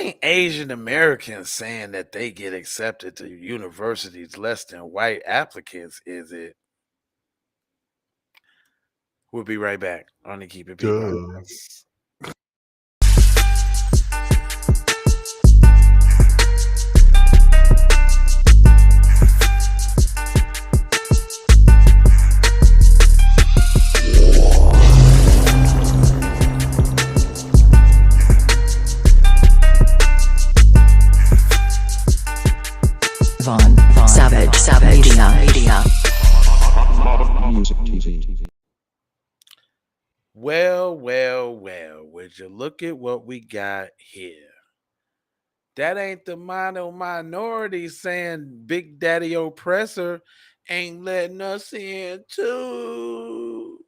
ain't Asian Americans saying that they get accepted to universities less than white applicants, is it? We'll be right back on the Keep It P Duh. podcast. Savage Media. Music TV. Well, would you look at what we got here? That ain't the minority saying Big Daddy Oppressor ain't letting us in too.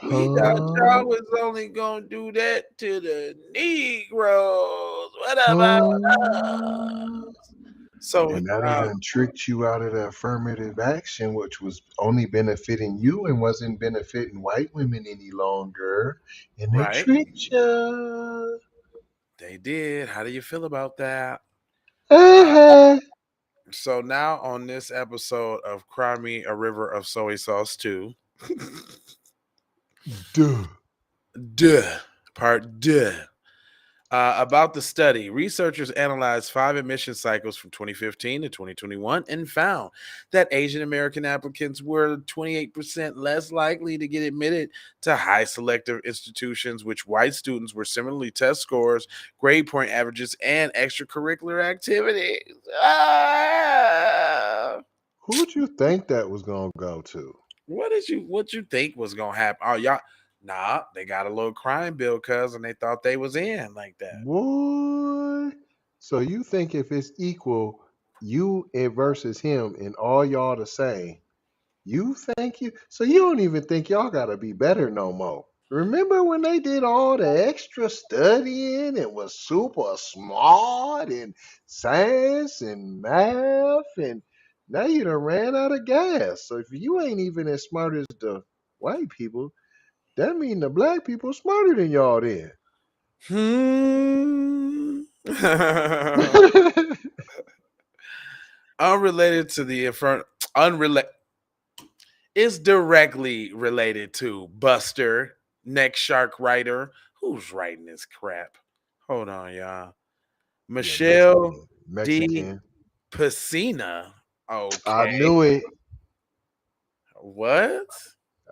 We thought Huh? y'all was only gonna do that to the Negroes. What about Huh? us? So And now they done tricked you out of the affirmative action, which was only benefiting you and wasn't benefiting white women any longer. And they right, tricked you. they did. How do you feel about that? Uh, Uh-huh. so now on this episode of Cry Me a River of Soy Sauce 2, Duh. duh, part duh. About the study, researchers analyzed 5 admission cycles from 2015 to 2021 and found that Asian American applicants were 28% less likely to get admitted to high selective institutions, which white students were similarly test scores, grade point averages, and extracurricular activities. Who'd you think that was gonna go to? What you think was gonna happen? Oh, y'all, nah, they got a little crime bill, cuz, and they thought they was in like that. Boy. So you think if it's equal, you versus him, and all y'all the same, you think you so you don't even think y'all gotta be better no more. Remember when they did all the extra studying and was super smart in science and math, and now you done ran out of gas. So if you ain't even as smart as the white people, that mean the black people smarter than y'all then. Hmm. Unrelated to the unrelated. It's directly related to Buster, next shark writer. Who's writing this crap? Hold on, y'all. Yeah, Michelle Mexican. D. Mexican. Piscina. I Okay. knew it. What?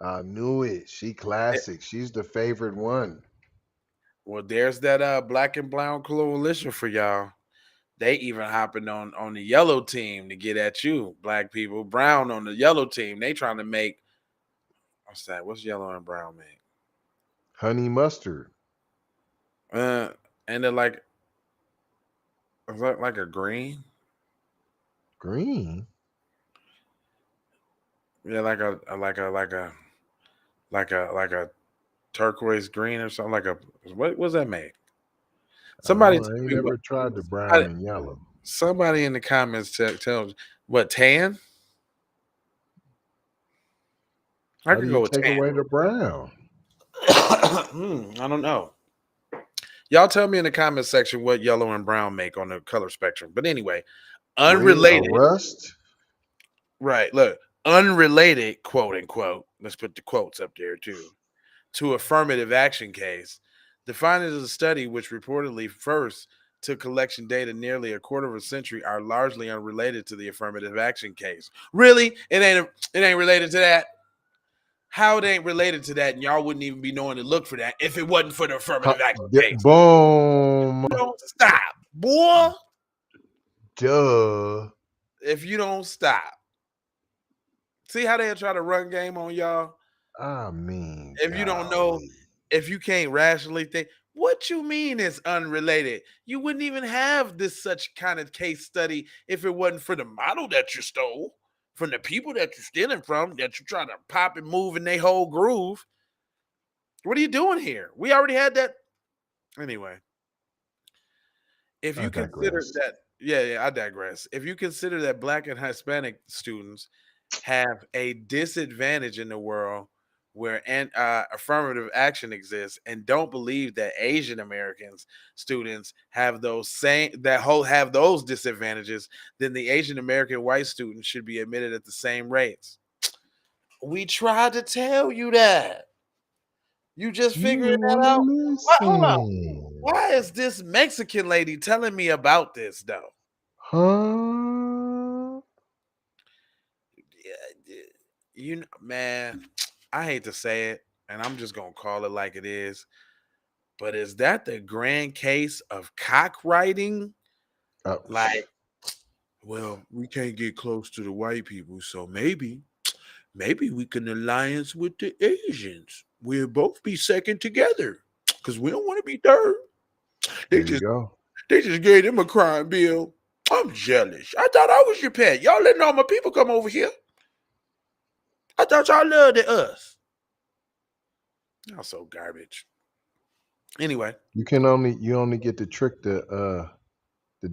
I knew it. She Eh, classic. She's the favorite one. Well, there's that black and brown coalition for y'all. They even hopping on the yellow team to get at you, black people. Brown on the yellow team. They trying to make what's that? What's yellow and brown make? Honey mustard. Uh, and they're like, is that like a green? Green. Yeah, like a turquoise green or something. Like a what was that make? Somebody tell I ain't me what. never tried the brown I- and yellow. Somebody in the comments tell what tan? I How do could you go with take tan. away the brown? I don't know. Y'all tell me in the comment section what yellow and brown make on the color spectrum. But anyway, Green a unrelated. rust? Right. Look, unrelated, quote unquote. Let's put the quotes up there too. To affirmative action case. The findings of the study, which reportedly first took collection data nearly a quarter of a century, are largely unrelated to the affirmative action case. Really? It ain't related to that? How it ain't related to that, and y'all wouldn't even be knowing to look for that if it wasn't for the affirmative action case. Boom. You don't stop, boy. Duh. If you don't stop. See how they try to run game on y'all? I mean, If you don't know, golly. if you can't rationally think, what you mean it's unrelated? You wouldn't even have this such kind of case study if it wasn't for the model that you stole from the people that you're stealing from, that you try to pop and move in their whole groove. What are you doing here? We already had that. Anyway, if I you consider digress. that, yeah, I digress. If you consider that Black and Hispanic students have a disadvantage in the world where affirmative action exists, and don't believe that Asian Americans students have those disadvantages, then the Asian American white students should be admitted at the same rates. We tried to tell you that. You just You figured didn't that want to out. Hold on. listen. Why is this Mexican lady telling me about this though? Huh? Yeah, man, I hate to say it, and I'm just gonna call it like it is. But is that the grand case of cockfighting? Oh, Like, well, we can't get close to the white people, so maybe we can alliance with the Asians. We'll both be second together because we don't want to be third. They there you just go. they just gave him a crime bill. I'm jealous. I thought I was your pet. Y'all letting all my people come over here. I thought y'all loved us. Y'all so garbage. Anyway, You only get to trick the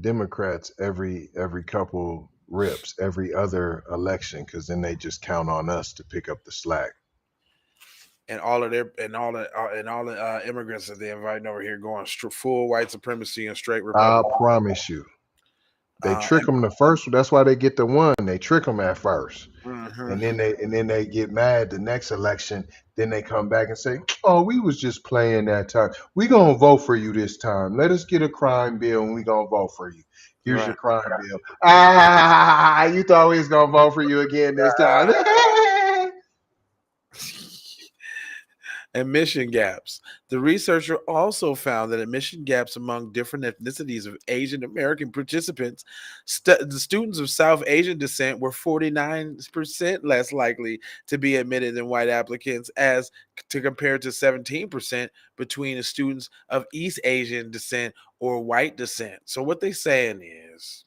Democrats every couple rips, every other election, because then they just count on us to pick up the slack. and all the immigrants that they're inviting over here going full white supremacy and straight I Republican. promise you. They trick And, them the first. That's why they get the one. They trick them at first, mhm. and then they get mad the next election. Then they come back and say, "Oh, we was just playing that time. We gonna vote for you this time. Let us get a crime bill, and we gonna vote for you. Here's your Right. crime bill. Ah, you thought we was gonna vote for you again this time." Admission gaps. The researcher also found that admission gaps among different ethnicities of Asian American participants, the students of South Asian descent were 49% less likely to be admitted than white applicants, as to compare to 17% between the students of East Asian descent or white descent. So what they saying is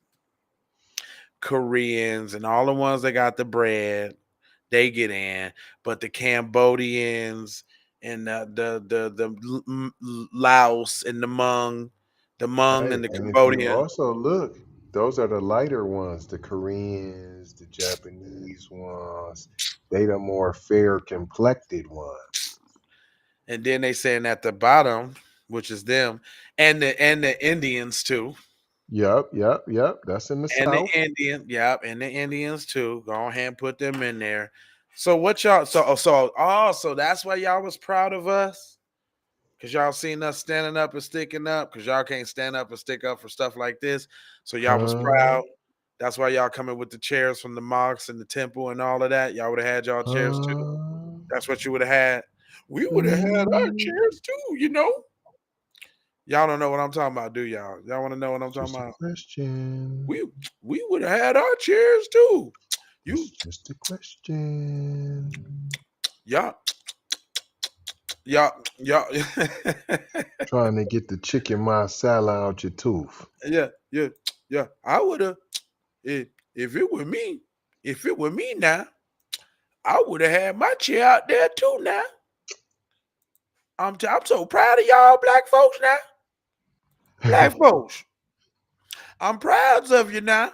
Koreans and all the ones that got the bread, they get in, but the Cambodians and Laos and the Hmong Hey, and the and if you Cambodian, also look, those are the lighter ones, the Koreans, the Japanese ones. They the more fair complected ones. and then they saying at the bottom, which is them, and the Indians too, Yep. That's in the and the South. and the Indians too. Go ahead and put them in there. So what y'all? So that's why y'all was proud of us. Cause y'all seen us standing up and sticking up, cause y'all can't stand up and stick up for stuff like this. So y'all was Huh? proud. That's why y'all coming with the chairs from the mosques and the temple and all of that. Y'all would have had y'all chairs too. Huh? That's what you would have had. We would have had our Mm, chairs too, you know. Y'all don't know what I'm talking about, do y'all? Y'all want to know what I'm talking just a about? question. We would have had our chairs too. You It's just a question. y'all y'all y'all Trying to get the chicken masala out your tooth. yeah. I would have if it were me. If it were me now, I would have had my chair out there too. Now I'm so proud of y'all, black folks. Now, black folks, I'm proud of you now.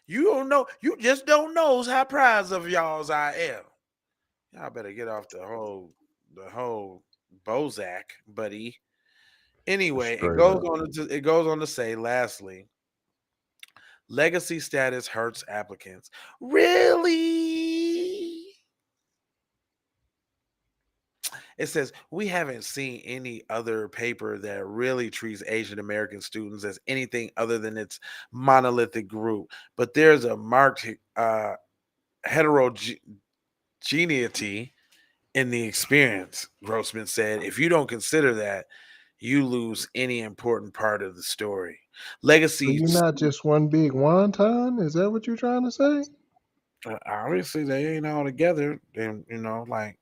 You don't know, you just don't know how proud of y'all's I am. Y'all better get off the whole Bozak, buddy. Anyway, Straight up. it goes on to say, lastly, legacy status hurts applicants. Really? It says we haven't seen any other paper that really treats Asian American students as anything other than its monolithic group. But there's a marked heterogeneity in the experience, Grossman said. If you don't consider that, you lose any important part of the story. So Legacy, you're not just one big wonton? Is that what you're trying to say? obviously, they ain't all together. And, like,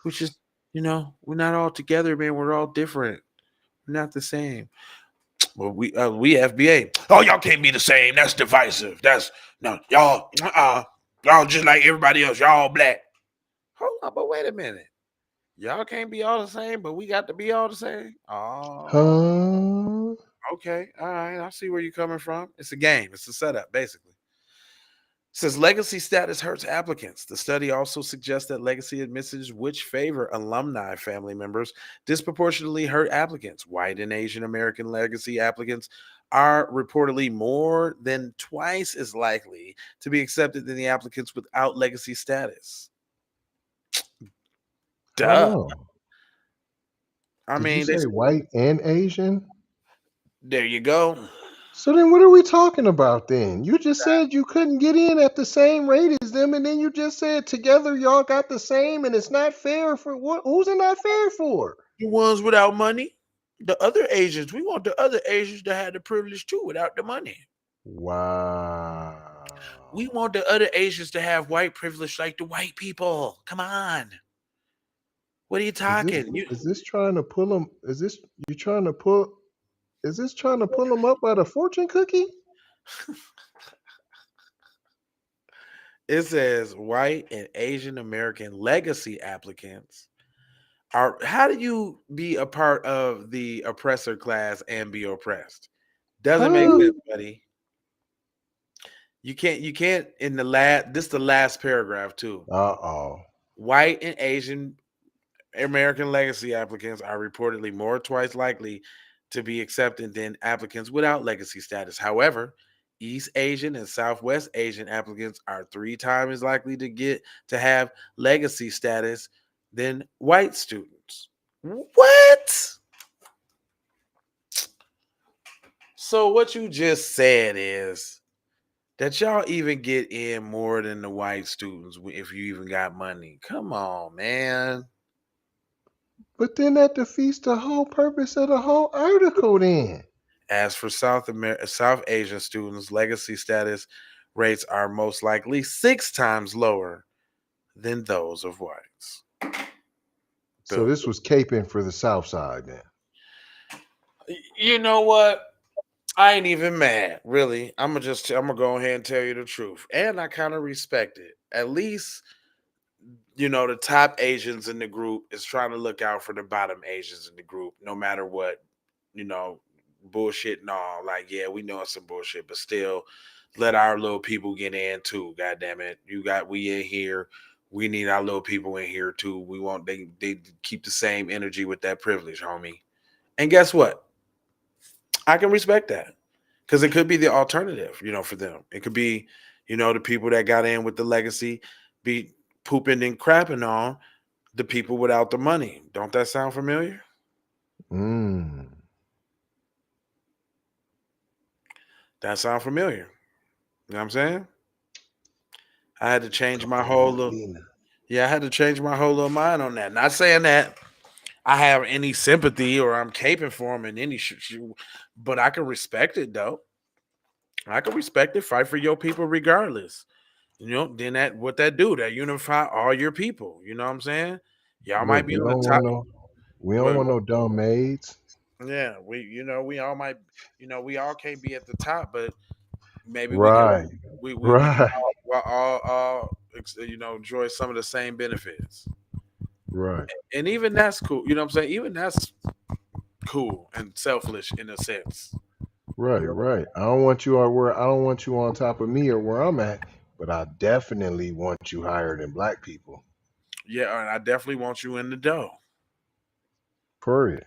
we just, we're not all together, man. We're all different. We're not the same. Well, we FBA. Oh, y'all can't be the same. That's divisive. That's no y'all. Y'all just like everybody else. Y'all black. Hold on, but wait a minute. Y'all can't be all the same, but we got to be all the same. Oh, Huh? okay. All right. I see where you're coming from. It's a game. It's a setup, basically. Says legacy status hurts applicants. The study also suggests that legacy admissions, which favor alumni family members, disproportionately hurt applicants. White and Asian American legacy applicants are reportedly more than twice as likely to be accepted than the applicants without legacy status. Hold Duh. on. I Did you mean, they, say white and Asian? there you go. So then what are we talking about then? You just said you couldn't get in at the same rate as them, and then you just said together y'all got the same, and it's not fair for what? Who's it not fair for? The ones without money, the other Asians, we want the other Asians to have the privilege too without the money. We Wow. want the other Asians to have white privilege like the white people. Come on. What are you Is this talking? is this trying to pull them? Is this you trying to pull? Is this trying to pull them up by the fortune cookie? It says white and Asian American legacy applicants are. How do you be a part of the oppressor class and be oppressed? Doesn't make Huh? sense, buddy. You can't in the last this is the last paragraph too. Uh-oh. White and Asian American legacy applicants are reportedly more twice likely to be accepted than applicants without legacy status. However, East Asian and Southwest Asian applicants are 3 times as likely to get to have legacy status than white students. What? So what you just said is that y'all even get in more than the white students if you even got money. Come on, man. But then that defeats the whole purpose of the whole article then. As for South Asian students, legacy status rates are most likely 6 times lower than those of whites. So Boom. this was caping for the South Side then. You know what? I ain't even mad, really. I'm gonna go ahead and tell you the truth, and I kind of respect it. At least the top Asians in the group is trying to look out for the bottom Asians in the group, no matter what, you know, bullshit and all. Like, yeah, we know it's some bullshit, but still, let our little people get in too. God damn it, we in here. We need our little people in here too. We want they keep the same energy with that privilege, homie. And guess what? I can respect that because it could be the alternative, for them. It could be, the people that got in with the legacy be pooping and crapping on the people without the money. Don't that sound familiar? Mm. That sound familiar. You know what I'm saying? I had to change my whole little, I had to change my whole little mind on that. Not saying that I have any sympathy or I'm caping for them in any but I can respect it though. I can respect it. Fight for your people regardless. Then what that do? That unify all your people. You know what I'm saying? Y'all might Look, be on the top. we don't But want no dumb maids. yeah, we all might, we all can't be at the top, but maybe we can, Right, we can right, all enjoy some of the same benefits, right, and even that's cool. You know what I'm saying? Even that's cool and selfish in a sense. right. I don't want you on top of me or where I'm at, but I definitely want you higher than black people. Yeah, and I definitely want you in the dough. Period.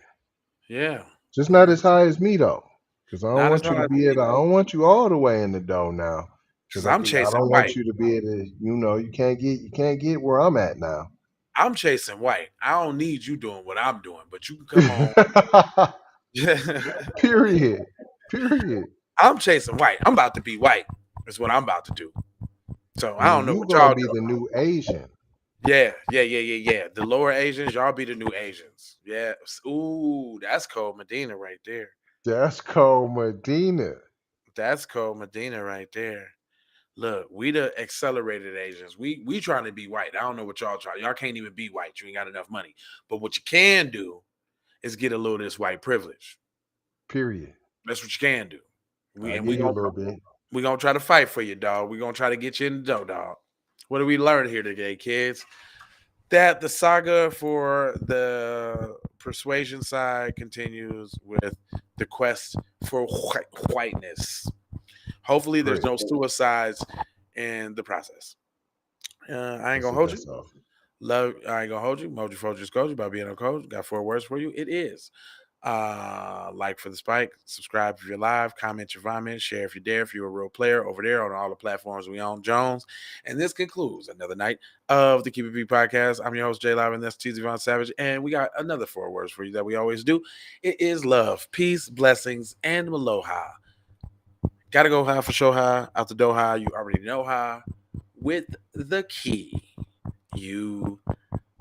Yeah, Just not as high as me though, because I don't not as want you to hard be at. I don't want you all the way in the dough now, because because I I'm can. I chasing don't want white. you to be at a. You can't get where I'm at now. I'm chasing white. I don't need you doing what I'm doing, but you can come on. Period. Period. I'm chasing white. I'm about to be white. That's what I'm about to do. So I And then don't know you what gonna y'all be do. the new Asian. Yeah. The lower Asians, y'all be the new Asians. Yeah. Ooh, that's cold Medina right there. That's called Medina. That's cold Medina right there. Look, we the accelerated Asians. We trying to be white. I don't know what y'all try. Y'all can't even be white. You ain't got enough money. But what you can do is get a little of this white privilege. Period. That's what you can do. I'll We give you a gonna little bit. try to fight for you, dog. We gonna try to get you in the dough, dog. What did we learn here today, kids? That the saga for the persuasion side continues with the quest for whiteness. Hopefully, there's Great. no suicides in the process. I ain't That's gonna the hold you. best offer. I ain't gonna hold you. Moji Foji's coach about being a coach. Got 4 words for you. It is like for the spike, subscribe if you're live, comment your vomit, share if you dare, if you're a real player over there on all the platforms we own, Jones. And this concludes another night of the Keep It Beat podcast. I'm your host, J Live, and that's TZ Von Savage. And we got another 4 words for you that we always do. It is love, peace, blessings, and aloha. Gotta go high for show high, out the door high. You already know how. With the key, you